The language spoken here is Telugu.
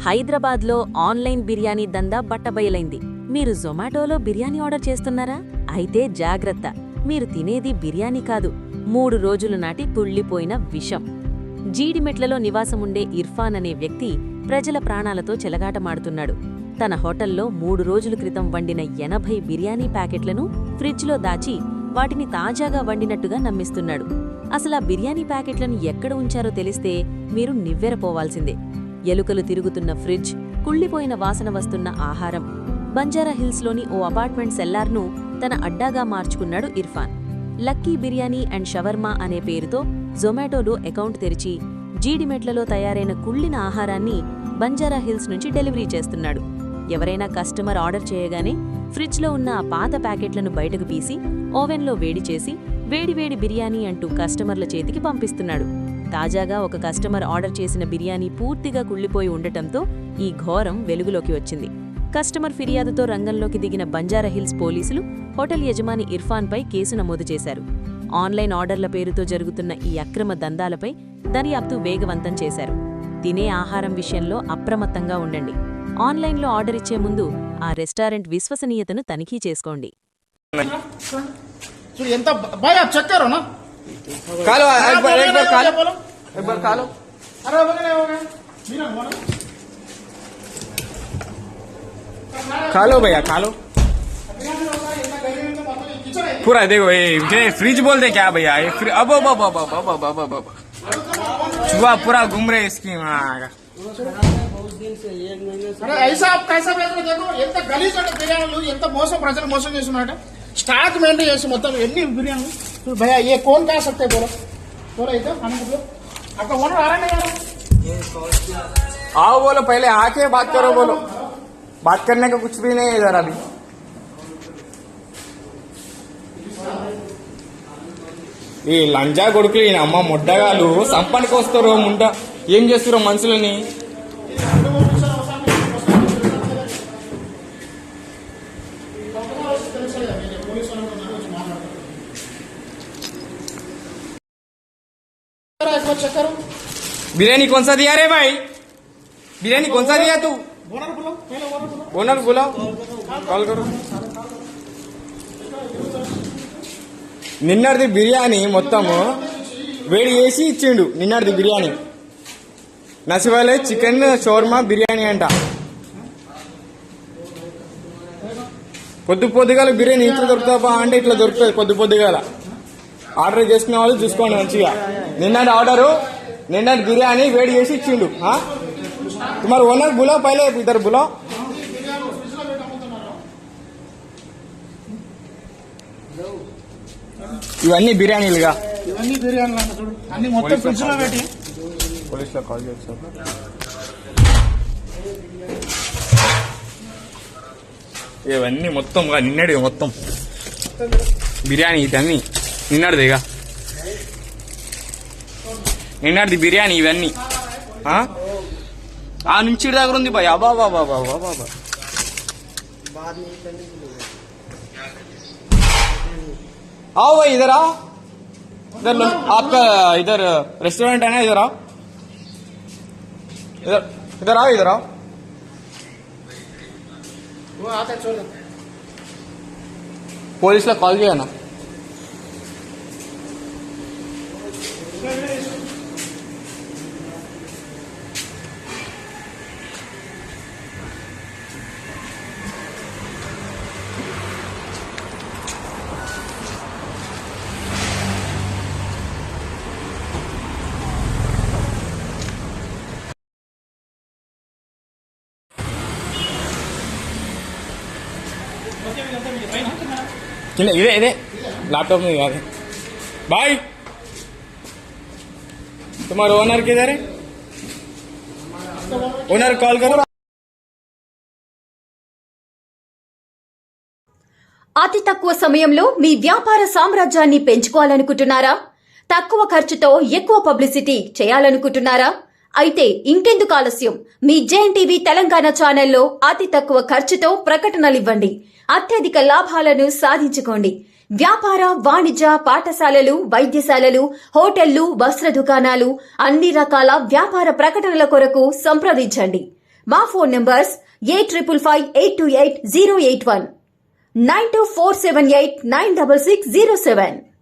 హైదరాబాద్లో ఆన్లైన్ బిర్యానీ దందా బట్టబయలైంది. మీరు జొమాటోలో బిర్యానీ ఆర్డర్ చేస్తున్నారా? అయితే జాగ్రత్త, మీరు తినేది బిర్యానీ కాదు, 3 రోజుల నాటి కుళ్ళిపోయిన విషం. జీడిమెట్లలో నివాసముండే ఇర్ఫాన్ అనే వ్యక్తి ప్రజల ప్రాణాలతో చెలగాటమాడుతున్నాడు. తన హోటల్లో 3 రోజుల క్రితం వండిన 80 బిర్యానీ ప్యాకెట్లను ఫ్రిడ్జ్లో దాచి వాటిని తాజాగా వండినట్టుగా నమ్మిస్తున్నాడు. అసలా బిర్యానీ ప్యాకెట్లను ఎక్కడ ఉంచారో తెలిస్తే మీరు నివ్వెరపోవాల్సిందే. ఎలుకలు తిరుగుతున్న ఫ్రిడ్జ్, కుళ్ళిపోయిన వాసన వస్తున్న ఆహారం. బంజారాహిల్స్లోని ఓ అపార్ట్మెంట్ సెల్లార్ను తన అడ్డాగా మార్చుకున్నాడు Irfan. Lucky biryani and shawarma అనే పేరుతో జొమాటోలో అకౌంట్ తెరిచి జీడిమెట్లలో తయారైన కుళ్ళిన ఆహారాన్ని బంజారాహిల్స్ నుంచి డెలివరీ చేస్తున్నాడు. ఎవరైనా కస్టమర్ ఆర్డర్ చేయగానే ఫ్రిడ్జ్లో ఉన్న ఆ పాత ప్యాకెట్లను బయటకు తీసి ఓవెన్లో వేడి చేసి వేడివేడి బిర్యానీ అంటూ కస్టమర్ల చేతికి పంపిస్తున్నాడు. తాజాగా ఒక కస్టమర్ ఆర్డర్ చేసిన బిర్యానీ పూర్తిగా కుళ్ళిపోయి ఉండటంతో ఈ ఘోరం వెలుగులోకి వచ్చింది. కస్టమర్ ఫిర్యాదుతో రంగంలోకి దిగిన బంజారాహిల్స్ పోలీసులు హోటల్ యజమాని ఇర్ఫాన్పై కేసు నమోదు చేశారు. ఆన్లైన్ ఆర్డర్ల పేరుతో జరుగుతున్న ఈ అక్రమ దందాలపై దర్యాప్తు వేగవంతం చేశారు. తినే ఆహారం విషయంలో అప్రమత్తంగా ఉండండి. ఆన్లైన్లో ఆర్డర్ ఇచ్చే ముందు ఆ రెస్టారెంట్ విశ్వసనీయతను తనిఖీ చేసుకోండి. खालो भैया खालो पूरा देखो ये फ्रिज बोलते क्या भैया ये अब चूहा पूरा घूम रहे इसकी अरे ऐसा आप कैसा बेच रहे? देखो ఎంత గలీజ్ అంటే బిర్యానీలు, ఎంత మోసం, ప్రజలు మోసం చేస్తున్నారట. స్టాక్ మెయింటైన్ చేసి మొత్తం ఎన్ని బిర్యానీ भैया ये कौन कह सकते बोलो बोलो इधर खाने को आपका ओनर आ रहा है यार. आओ बोलो पहले आके बात करो बोलो. बात करने का कुछ भी नहीं है इधर अभी. ఈ లంజా కొడుకులు ఈయన అమ్మ ముడ్డగాలు సంపానికి వస్తారు. ముండ ఏం చేస్తారు మనుషులని? बिरयानी कौन सा दिया रे भाई? बिरयानी कौन सा दिया तू? ओनर बुलाओ, कॉल करो. నిన్నటిది బిర్యానీ మొత్తము వేడి చేసి ఇచ్చిండు. నిన్నటిది బిర్యానీ నసివాలే చికెన్ షవర్మా బిర్యానీ అంట. పొద్దుగాల బిర్యానీ ఇట్లా దొరుకుతా అంటే ఇట్లా దొరుకుతుంది. పొద్దుగాల ఆర్డర్ చేసుకునే వాళ్ళు చూసుకోండి మంచిగా. నిన్నటి ఆర్డరు, నిన్నటి బిర్యానీ వేడి చేసి ఇచ్చిండు. తుమారు ఓనర్ బులావ్, పైలే ఇద్దరు బులావ్. ఇవన్నీ బిర్యానీలుగా, ఇవన్నీ బిర్యానీలు అంట చూడు. అన్ని మొత్తం ఫ్రిడ్జ్ లో పెట్టి పోలీసులో కాల్ చేస్తారు. ఇవన్నీ మొత్తం నిన్నటిది, మొత్తం బిర్యానీ ఇవన్నీ నిన్నటిదిగా. నిన్నటిది బిర్యానీ ఇవన్నీ ఆ నుంచి దగ్గర ఉంది భయ్. అబా బాబా బాబా బాబా आओ भाई इधर आओ. इधर आपका इधर रेस्टोरेंट है ना, इधर आओ. इधर आओ, इधर आओ. वो आता छोड़. పోలీసులో కాల్ చేయనా? ఇదే लैपटॉप में याद है भाई. तुम्हारा ओनर किधर है? ओनर कॉल करो. అతి తక్కువ సమయంలో మీ వ్యాపార సామ్రాజ్యాన్ని పెంచుకోవాలనుకుంటున్నారా? తక్కువ ఖర్చుతో ఎక్కువ పబ్లిసిటీ చేయాలనుకుంటున్నారా? అయితే ఇంకెందుకు ఆలస్యం? మీ జేఎన్టీవీ తెలంగాణ ఛానల్లో అతి తక్కువ ఖర్చుతో ప్రకటనలివ్వండి. అత్యధిక లాభాలను సాధించుకోండి. వ్యాపార, వాణిజ్య, పాఠశాలలు, వైద్యశాలలు, హోటళ్లు, వస్త్ర దుకాణాలు, అన్ని రకాల వ్యాపార ప్రకటనల కొరకు సంప్రదించండి. మా ఫోన్ నంబర్స్ 8558288081 9247896607.